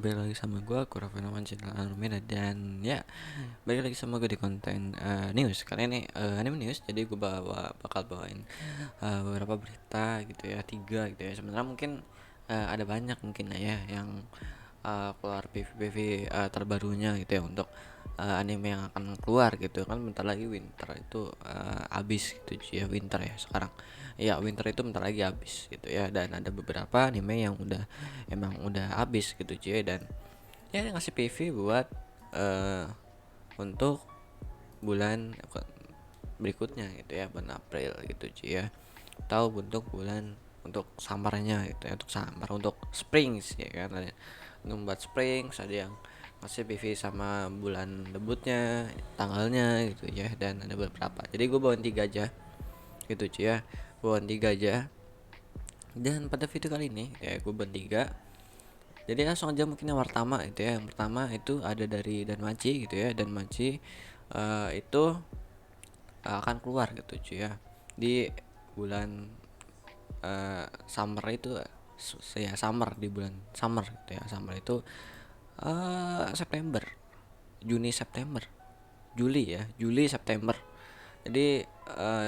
balik lagi sama gue, Kurafenoman channel Anumina. Dan ya, balik lagi sama gue di konten news. Kali ini anime news, jadi gue bakal bawain beberapa berita gitu ya, 3 gitu ya. Sebenarnya mungkin ada banyak mungkin ya yang keluar PV-PV terbarunya gitu ya, untuk anime yang akan keluar gitu kan. Bentar lagi winter itu habis gitu ya, winter ya sekarang ya, winter itu bentar lagi habis gitu ya. Dan ada beberapa anime yang emang udah habis gitu cuy, dan ya ngasih PV buat untuk bulan berikutnya gitu ya, bulan April gitu cuy ya, atau untuk bulan untuk summernya gitu ya, untuk summer, untuk springs ya kan. Ada untuk buat springs, ada yang masih PV sama bulan debutnya, tanggalnya gitu ya. Dan ada beberapa, jadi gue bawain 3 aja gitu cuy ya, bawain 3 aja. Dan pada video kali ini ya gue bawain 3. Jadi langsung aja mungkin yang pertama itu ya. Yang pertama itu ada dari Danmachi gitu ya. Danmachi itu akan keluar gitu cuy ya, di bulan summer itu. Ya summer, di bulan summer gitu ya. Summer itu September, Juni, September, Juli ya, Juli September. Jadi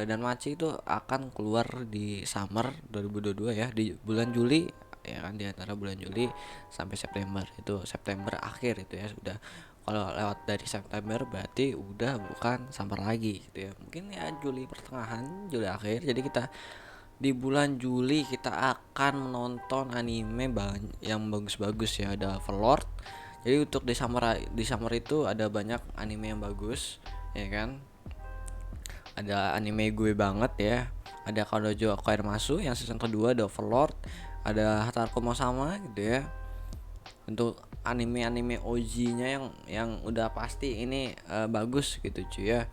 Danmachi itu akan keluar di summer 2022 ya, di bulan Juli ya kan, di antara bulan Juli sampai September. Itu September akhir itu ya, sudah. Kalau lewat dari September berarti udah bukan summer lagi gitu ya. Mungkin ya Juli pertengahan, Juli akhir. Jadi kita di bulan Juli kita akan menonton anime yang bagus-bagus ya. Ada Overlord. Jadi untuk di summer itu ada banyak anime yang bagus ya kan. Ada anime gue banget ya, ada Kanojo Masu yang season kedua, ada Overlord, ada Hatarko Sama gitu ya. Untuk anime-anime OG-nya yang udah pasti ini bagus gitu cuy ya.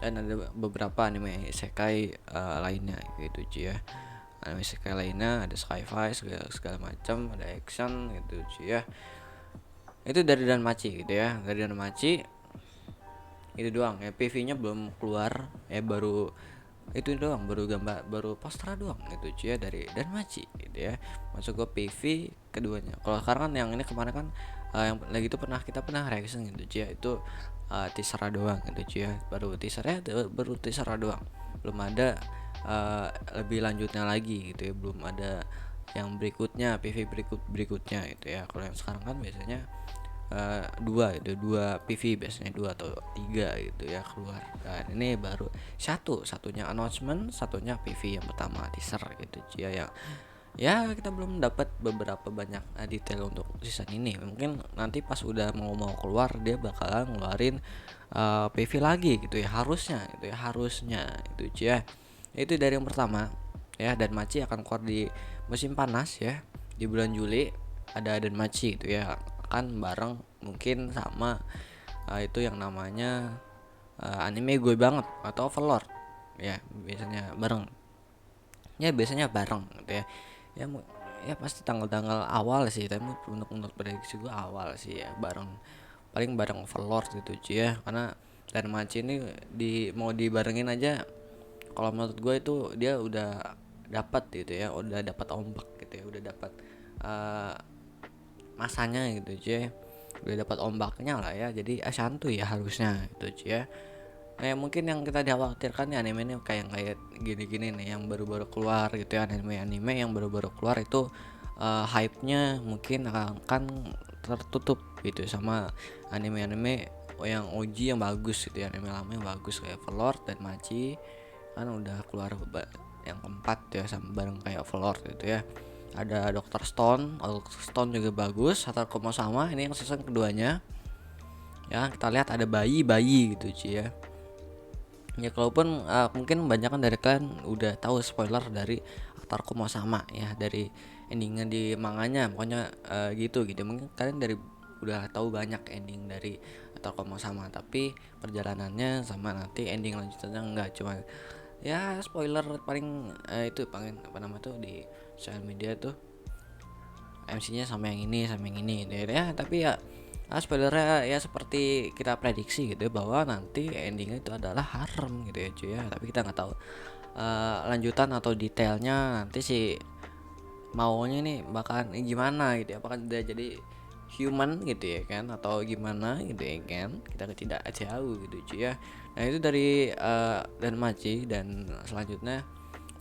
Dan ada beberapa anime isekai lainnya gitu cuy ya. Anime isekai lainnya ada sci-fi segala macam, ada action gitu cuy ya. Itu dari Danmachi gitu ya, dari Danmachi itu doang ya. PV-nya belum keluar ya, baru itu doang, baru gambar, baru poster doang gitu cuy ya, dari Danmachi gitu ya. Masuk ke PV keduanya. Kalau sekarang kan yang ini kemarin kan yang lagi itu kita pernah reaction gitu cuy ya, itu teaser doang gitu cuy ya, baru teaser doang, belum ada lebih lanjutnya lagi gitu ya, belum ada yang berikutnya, PV berikutnya gitu ya. Kalau yang sekarang kan biasanya dua PV, biasanya 2 atau 3 gitu ya keluar. Dan ini baru satunya announcement, satunya PV yang pertama teaser gitu ya, yang ya kita belum dapat beberapa banyak detail untuk season ini. Mungkin nanti pas udah mau keluar dia bakalan ngeluarin PV lagi gitu ya, harusnya itu ya. Itu dari yang pertama ya. Dan Machi akan keluar di musim panas ya, di bulan Juli. Ada Danmachi gitu ya, akan bareng mungkin sama itu yang namanya anime gue banget atau Overlord ya, biasanya bareng gitu ya. Ya ya pasti tanggal-tanggal awal sih, tapi untuk prediksi gue awal sih ya, paling bareng Overlord gitu cuy ya. Karena Danmachi ini mau dibarengin aja, kalau menurut gue itu dia udah dapat gitu ya, udah dapat ombak gitu ya, udah dapat masanya gitu cuy, udah dapat ombaknya lah ya. Jadi santuy ya harusnya gitu cuy ya. Mungkin yang kita dikhawatirkan ya, anime ini kayak gini-gini nih yang baru-baru keluar gitu ya. Anime yang baru-baru keluar itu hype-nya mungkin akan tertutup gitu sama anime-anime yang OG yang bagus gitu ya. Anime lama yang bagus kayak Overlord dan Machi kan udah keluar yang keempat ya, sama bareng kayak Overlord gitu ya. Ada Dr. Stone juga bagus. Hatar sama ini yang season keduanya ya. Kita lihat ada bayi gitu cuy ya. Ya kalaupun mungkin banyak kan dari kalian udah tahu spoiler dari Hatar sama ya, dari endingnya di manganya pokoknya gitu. Mungkin kalian udah tahu banyak ending dari Hatar sama, tapi perjalanannya sama nanti ending lanjutannya enggak, cuma ya spoiler paling itu paling apa nama tuh di sosial media tuh, MC-nya sama yang ini gitu ya. Tapi ya spoilernya ya seperti kita prediksi gitu ya, bahwa nanti endingnya itu adalah harem gitu ya cuy ya. Tapi kita nggak tahu lanjutan atau detailnya nanti sih maunya nih bakalan gimana gitu ya. Apakah dia jadi human gitu ya kan, atau gimana gitu ya kan, kita tidak jauh gitu cuy ya. Nah itu dari dan Maci. Dan selanjutnya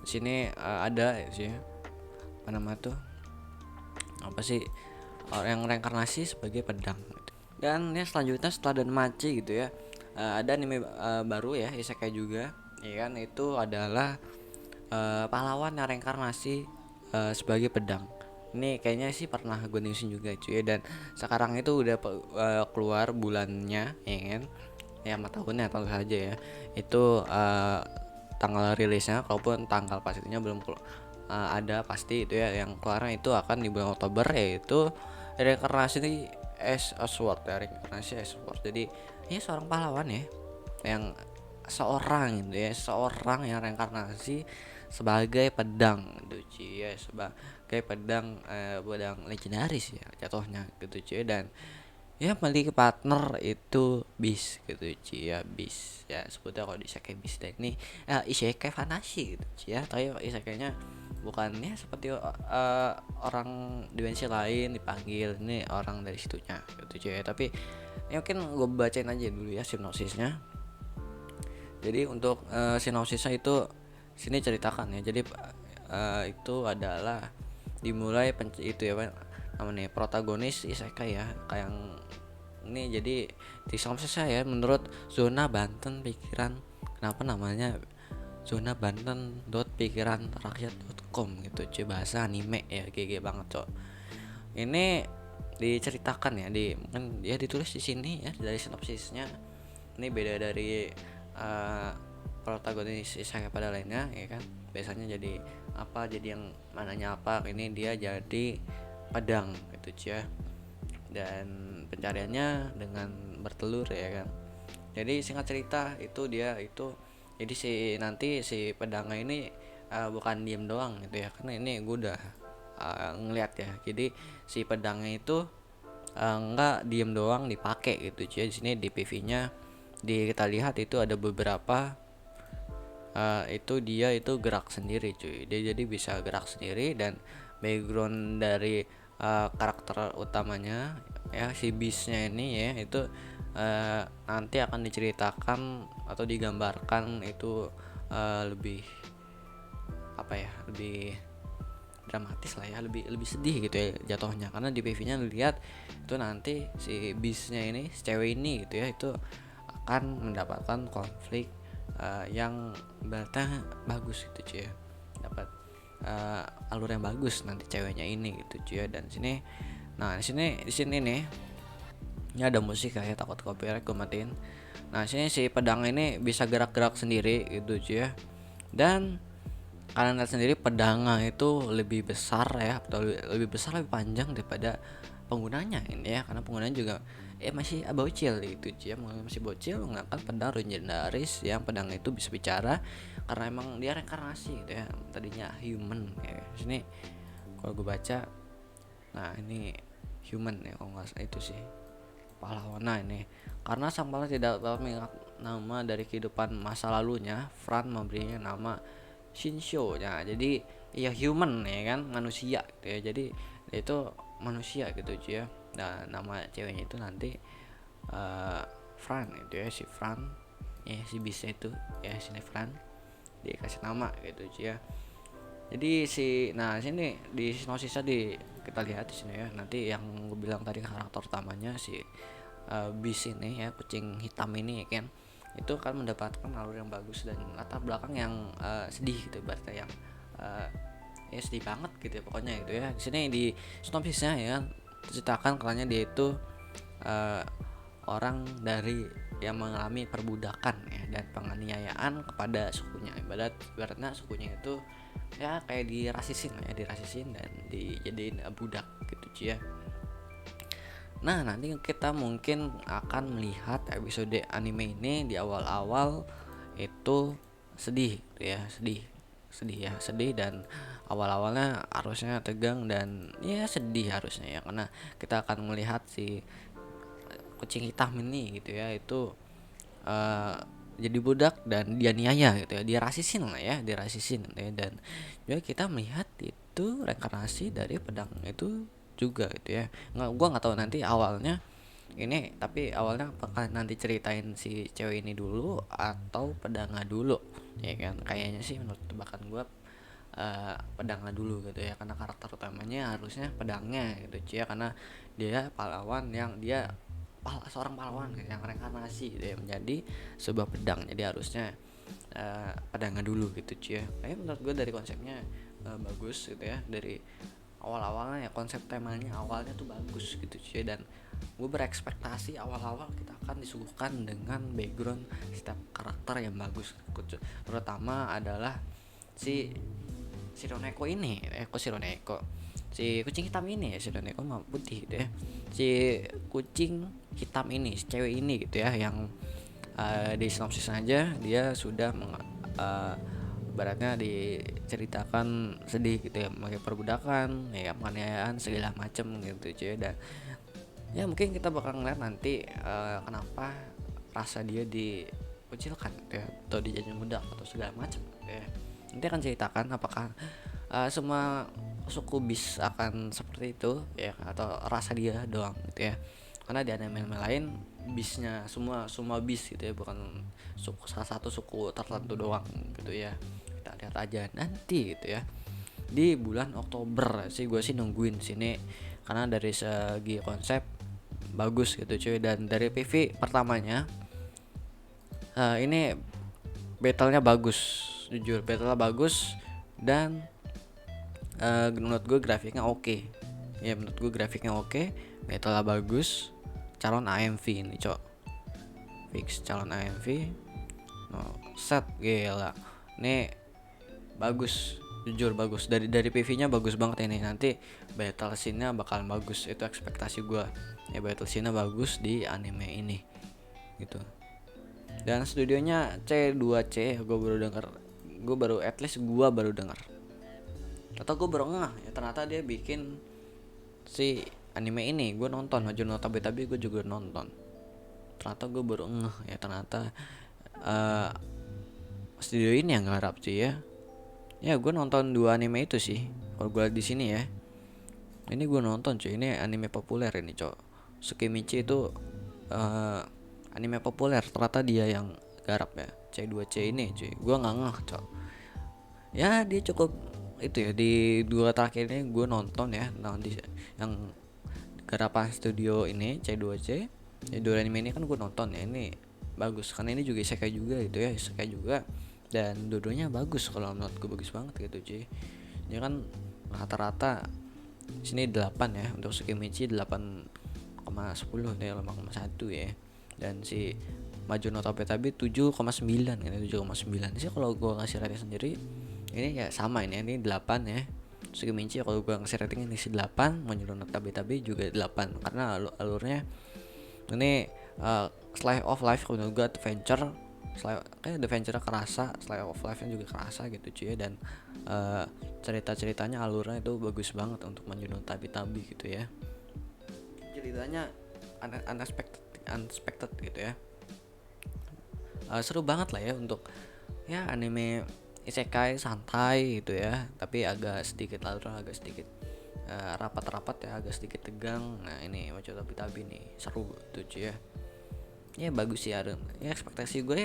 di sini ada ya sih apa nama tuh, apa sih, orang yang reinkarnasi sebagai pedang gitu. Dan ya selanjutnya setelah dan Maci gitu ya, ada anime baru ya, isekai juga ya kan, itu adalah pahlawan yang reinkarnasi sebagai pedang. Ini kayaknya sih pernah gue newsin juga cuy, dan sekarang itu udah keluar bulannya ya kan, ya sama tahunnya tentu saja ya. Itu tanggal rilisnya, kalaupun tanggal pastinya belum ada pasti itu ya, yang keluarnya itu akan di bulan Oktober, yaitu reinkarnasi as a sword ya, reinkarnasi as a sword. Jadi ini seorang pahlawan ya, yang seorang gitu ya, seorang yang reinkarnasi sebagai pedang gitu cuy ya, sebagai pedang pedang legendaris ya jatuhnya gitu cuy. Dan ya memiliki partner itu bis gitu cuy ya, bis ya sebutnya kalau di isekai bis. Dan ini isekai fantasi gitu cuy ya, tapi isekainya bukannya seperti orang dimensi lain dipanggil, ini orang dari situnya gitu cuy ya. Tapi ya mungkin gue bacain aja dulu ya sinopsisnya. Jadi untuk sinopsisnya itu sini ceritakan ya. Jadi itu adalah dimulai itu ya namanya protagonis isekai ya, kayak yang ini. Jadi di sinopsisnya ya, menurut zona Banten pikiran, kenapa namanya zona Banten pikiran rakyat.com gitu cuy, bahasa anime ya, GG banget cok. Ini diceritakan ya, mungkin ya ditulis di sini ya dari sinopsisnya. Ini beda dari uh, protagonis isekai pada lainnya ya kan, biasanya jadi apa, jadi yang mananya apa, ini dia jadi pedang gitu ya. Dan pencariannya dengan bertelur ya kan. Jadi singkat cerita itu dia itu, jadi nanti si pedangnya ini bukan diem doang gitu ya, karena ini gue udah ngeliat ya. Jadi si pedangnya itu nggak diem doang dipakai gitu cuy. Di sini di PV-nya kita lihat itu ada beberapa itu dia itu gerak sendiri cuy. Dia jadi bisa gerak sendiri, dan background dari karakter utamanya ya, si Beastnya ini ya, itu nanti akan diceritakan atau digambarkan itu lebih apa ya, lebih dramatis lah ya, lebih sedih gitu ya jatuhnya. Karena di PV-nya lihat itu nanti si Beastnya ini, si cewek ini gitu ya, itu akan mendapatkan konflik yang berarti bagus gitu cuy ya, dapat alur yang bagus nanti ceweknya ini gitu cuy ya. Dan sini, nah di sini nih, ini ada musik kayak, takut copyright gue matiin. Nah sini si pedang ini bisa gerak-gerak sendiri gitu cuy ya. Dan kalian lihat sendiri pedangnya itu lebih besar ya, atau lebih besar, lebih panjang daripada penggunanya ini ya, karena penggunanya juga masih bocil gitu ya, masih bocil menggunakan pedang legendaris yang pedang itu bisa bicara, karena emang dia reinkarnasi gitu ya, tadinya human ya. Sini kalau gue baca, nah ini human ya kalau nggak salah itu sih pahlawan. Nah ini karena sang pahlawan tidak dapat mengingat nama dari kehidupan masa lalunya, Fran memberinya nama Shinsho. Nah jadi ya human ya kan, manusia gitu ya. Jadi itu manusia gitu cuy ya. Nah nama ceweknya itu nanti Fran itu ya, si Fran ya, si bisa itu ya, si Fran dikasih nama gitu cuy ya. Jadi nah sini di sinosisnya kita lihat di sini ya, nanti yang gue bilang tadi karakter utamanya si bis ini ya, kucing hitam ini ya kan, itu akan mendapatkan alur yang bagus dan latar belakang yang sedih gitu, berarti yang ya sedih banget gitu ya pokoknya gitu ya. Di sini di sinopsisnya ya ceritakan kalanya dia itu orang dari yang mengalami perbudakan ya, dan penganiayaan kepada sukunya. Ibaratnya sukunya itu ya kayak dirasisin ya, dirasisin dan dijadiin budak gitu cuy ya. Nah nanti kita mungkin akan melihat episode anime ini di awal-awal itu sedih gitu ya, sedih dan awal-awalnya harusnya tegang dan ya sedih harusnya ya, karena kita akan melihat si kucing hitam ini gitu ya, itu jadi budak dan dia niaya gitu ya, dia rasisin lah ya, dia rasisin gitu ya. Dan juga kita melihat itu reinkarnasi dari pedang itu juga gitu ya. Gua nggak tahu nanti awalnya ini, tapi awalnya apakah nanti ceritain si cewek ini dulu atau pedangnya dulu, ya kan? Kayaknya sih menurut tebakan gue pedangnya dulu gitu ya, karena karakter utamanya harusnya pedangnya gitu cuy ya, karena dia pahlawan yang dia seorang pahlawan gitu, yang reinkarnasi gitu ya, menjadi sebuah pedang, jadi harusnya pedangnya dulu gitu cuy ya. Kayak menurut gue dari konsepnya bagus gitu ya, dari awal-awalnya ya, konsep temanya awalnya tuh bagus gitu cuy, dan gue berekspektasi awal-awal kita akan disuguhkan dengan background setiap karakter yang bagus, terutama adalah si Shironeko ini, si kucing hitam ini ya, Shironeko mah putih gitu ya, si kucing hitam ini, si cewek ini gitu ya, yang di sinopsis aja dia sudah baratnya diceritakan sedih gitu ya, pakai perbudakan ya, penganiayaan segala macem gitu cuy. Dan ya mungkin kita bakal ngeliat nanti kenapa rasa dia dikucilkan gitu ya, atau dijajah budak atau segala macam gitu ya. Nanti akan ceritakan apakah semua suku bis akan seperti itu ya, atau rasa dia doang gitu ya, karena di anime lain bisnya semua bis gitu ya, bukan salah satu suku tertentu doang gitu ya. Kita lihat aja nanti gitu ya, di bulan Oktober sih. Gue sih nungguin sini karena dari segi konsep bagus gitu cuy, dan dari PV pertamanya ini battlenya bagus, jujur battlenya bagus, dan menurut gue grafiknya oke ya, menurut gue grafiknya oke, battlenya bagus. Calon AMV ini cok, fix calon AMV. Set gila nih, bagus, jujur bagus, dari PV-nya bagus banget ini. Nanti battle scene-nya bakalan bagus, itu ekspektasi gue ya, battle scene-nya bagus di anime ini gitu. Dan studionya C2C, gue baru at least gue baru denger, atau gue baru ngeh ya, ternyata dia bikin si anime ini. Gue nonton Maju no Tabi-Tabi, gue juga nonton, ternyata gue baru ngeh ya, ternyata studio ini yang ngarap sih ya. Ya gue nonton 2 anime itu sih kalau gue di sini ya. Ini gue nonton cuy, ini anime populer ini cok. Tsukimichi itu anime populer, ternyata dia yang garap ya, C2C ini cuy. Gue nggak ngeh cok. Ya dia cukup itu ya, di 2 terakhir ini gue nonton ya, yang garapan studio ini C2C ya, 2 anime ini kan gue nonton ya. Ini bagus karena ini juga isekai juga gitu ya, isekai juga, dan dua-duanya bagus kalau menurut gue, bagus banget gitu cuy. Ini kan rata-rata sini 8 ya, untuk Tsukimichi 8,10 ya, 8,1 ya, dan si Maju no Tabi 7,9 kan, 7,9 sih kalau gue ngasih rating sendiri. Ini ya sama, ini 8 ya. Tsukimichi kalau gue ngasih rating ini 8, Maju no Tabi juga 8 karena alurnya ini slice of life, kalau juga adventure, kayak adventure kerasa, slice of life nya juga kerasa gitu cuy. Dan cerita-ceritanya alurnya itu bagus banget untuk Maju no Tabi gitu ya. Ceritanya unexpected gitu ya. Seru banget lah ya untuk ya anime isekai santai gitu ya, tapi agak sedikit alurnya agak sedikit rapat-rapat ya, agak sedikit tegang. Nah ini Maju no Tabi nih seru tuh cuy ya. Ya bagus sih, ada ya, ekspektasi gue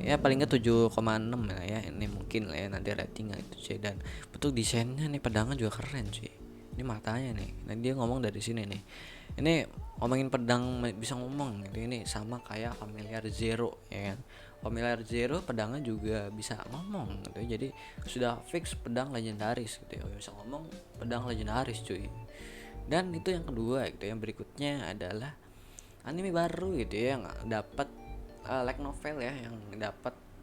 ya paling nggak 7,6 lah ya, ini mungkin lah ya nanti ratingnya itu cuy. Dan betul desainnya nih, pedangnya juga keren cuy. Ini matanya nih, nah dia ngomong dari sini nih, ini ngomongin pedang bisa ngomong gitu, ini sama kayak Familiar Zero ya kan. Familiar Zero pedangnya juga bisa ngomong gitu, jadi sudah fix pedang legendaris gitu ya, bisa ngomong pedang legendaris cuy. Dan itu yang kedua gitu, yang berikutnya adalah anime baru gitu ya, yang dapat light novel ya,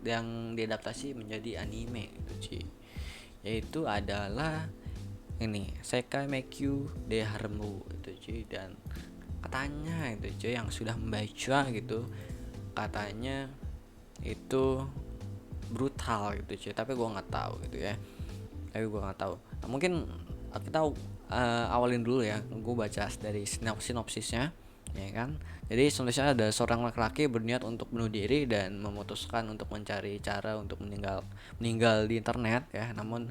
yang diadaptasi menjadi anime gitu cuy, yaitu adalah ini Sekai Mekyu de Haremu itu cuy. Dan katanya itu cuy, yang sudah membaca gitu, katanya itu brutal gitu cuy, tapi gue nggak tahu gitu ya, nah, mungkin kita awalin dulu ya, gue baca dari sinopsisnya ya kan. Jadi sinopsisnya ada seorang laki-laki berniat untuk bunuh diri dan memutuskan untuk mencari cara untuk meninggal di internet ya, namun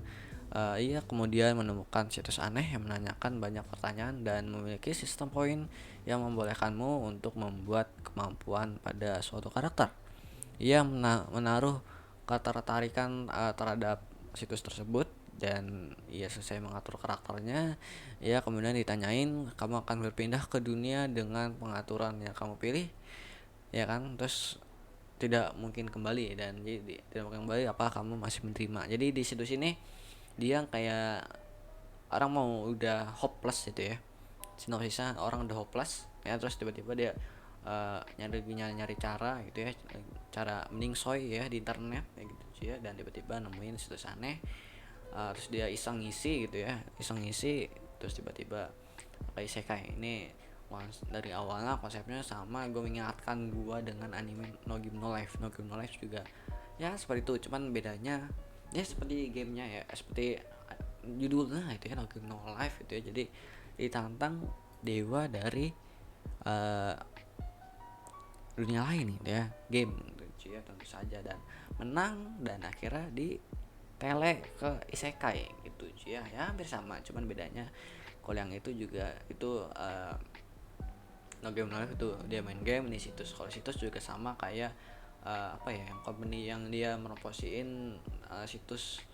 Ia kemudian menemukan situs aneh yang menanyakan banyak pertanyaan dan memiliki sistem poin yang membolehkanmu untuk membuat kemampuan pada suatu karakter. Ia menaruh ketertarikan terhadap situs tersebut, dan ia selesai mengatur karakternya. Ia kemudian ditanyain, kamu akan berpindah ke dunia dengan pengaturan yang kamu pilih, ya kan? Terus tidak mungkin kembali, dan jadi tidak mungkin kembali, apa kamu masih menerima. Jadi di situs ini dia kayak orang mau udah hopeless gitu ya, sinopsisnya orang udah hopeless ya, terus tiba-tiba dia nyari cara gitu ya, cara meningsoy ya di internet kayak gitu ya, dan tiba-tiba nemuin situs aneh. Terus dia iseng ngisi gitu ya, iseng ngisi, terus tiba-tiba kayak isekai ini. Dari awalnya konsepnya sama, gue mengingatkan gue dengan anime No Game No Life. No Game No Life juga ya seperti itu, cuman bedanya ya seperti gamenya ya, seperti judulnya itu ya, No Game No Life itu ya. Jadi ditantang dewa dari uh, dunia lain gitu ya, game gitu ya, tentu saja, dan menang, dan akhirnya di tele ke isekai gitu ya. Ya hampir sama, cuman bedanya kalau yang itu juga itu No Game No Life itu dia main game, ini situs. Kalau situs juga sama kayak apa ya, yang company yang dia meroposiin situs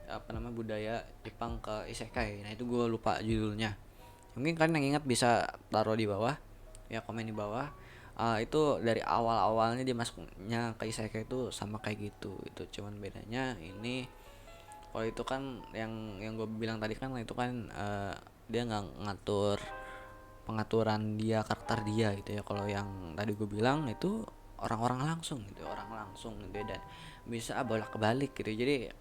apa namanya budaya Jepang ke isekai. Nah itu gue lupa judulnya, mungkin kalian yang ingat bisa taruh di bawah ya, komen di bawah. Itu dari awal-awalnya dia masuknya ke isekai itu sama kayak gitu. Itu cuman bedanya ini, kalau itu kan yang gue bilang tadi kan, itu kan dia nggak ngatur pengaturan dia, karakter dia gitu ya. Kalau yang tadi gue bilang itu orang-orang langsung gitu, orang langsung gitu, dan bisa bolak-balik gitu. Jadi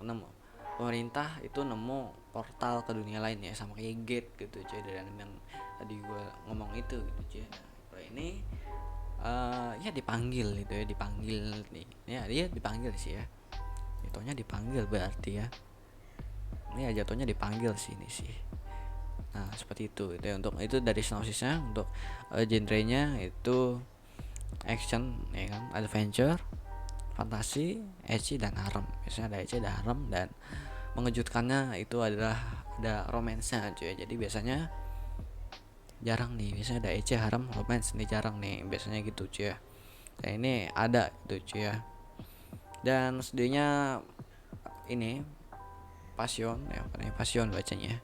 pemerintah itu nemu portal ke dunia lain ya, sama kayak gate gitu cuy, dan yang tadi gue ngomong itu gitu cuy. Nah, kalau ini ya dipanggil gitu ya, dipanggil nih ya, dia dipanggil sih ya, jatuhnya dipanggil berarti ya, ini ya jatuhnya dipanggil sih ini sih. Nah seperti itu gitu ya. Untuk itu dari sinopsisnya, untuk genrenya itu action ya kan, adventure, fantasi, ecchi, dan harem. Biasanya ada ecchi, ada harem, dan mengejutkannya itu adalah ada romansnya cuy. Jadi biasanya jarang nih, biasanya ada ecchi, harem, romance, ini jarang nih biasanya gitu cuy ya. Nah ini ada gitu cuy ya. Dan sedihnya ini passion ya, apa nih, passion bacanya,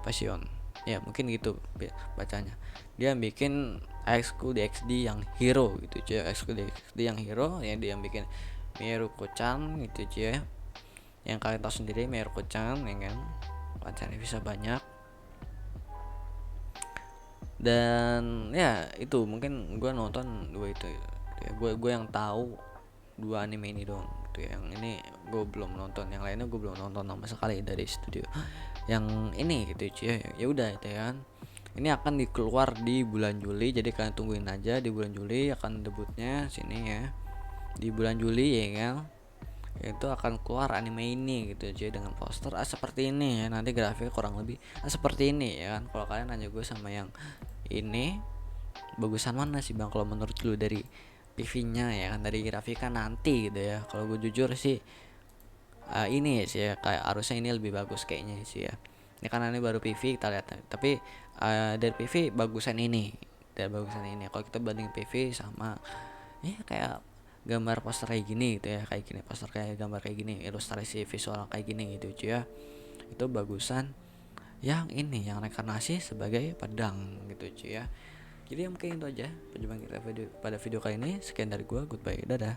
passion ya mungkin gitu bacanya. Dia bikin X-School DxD yang hero gitu cuy, X-School DxD yang hero ya, dia yang bikin Miruko-chan gitu cuy ya. Yang kalian tahu sendiri Miruko-chan ya kan, pacarnya bisa banyak. Dan ya itu mungkin gue nonton dua itu ya, gue yang tahu dua anime ini dong gitu ya. Yang ini gue belum nonton, yang lainnya gue belum nonton sama sekali dari studio yang ini gitu cuy. Ya udah itu ya kan, ini akan dikeluar di bulan Juli, jadi kalian tungguin aja, di bulan Juli akan debutnya sini ya, di bulan Juli ya kan. Itu akan keluar anime ini gitu cuy, dengan poster seperti ini ya, nanti grafiknya kurang lebih seperti ini ya kan. Kalau kalian nanya gue sama yang ini, bagusan mana sih bang kalau menurut lu dari PV-nya ya kan, dari grafika nanti gitu ya. Kalau gue jujur sih ini sih ya, kayak harusnya ini lebih bagus kayaknya sih ya. Ini karena ini baru PV kita lihat, tapi dari PV bagusan ini, dari bagusan ini. Kalau kita banding PV sama ya kayak gambar poster kayak gini gitu ya, kayak gini poster, kayak gambar kayak gini, ilustrasi visual kayak gini gitu cuy ya, itu bagusan yang ini, yang reinkarnasi sebagai pedang gitu cuy ya. Jadi mungkin itu aja perjumpaan kita pada video kali ini. Sekian dari gua, goodbye, dadah.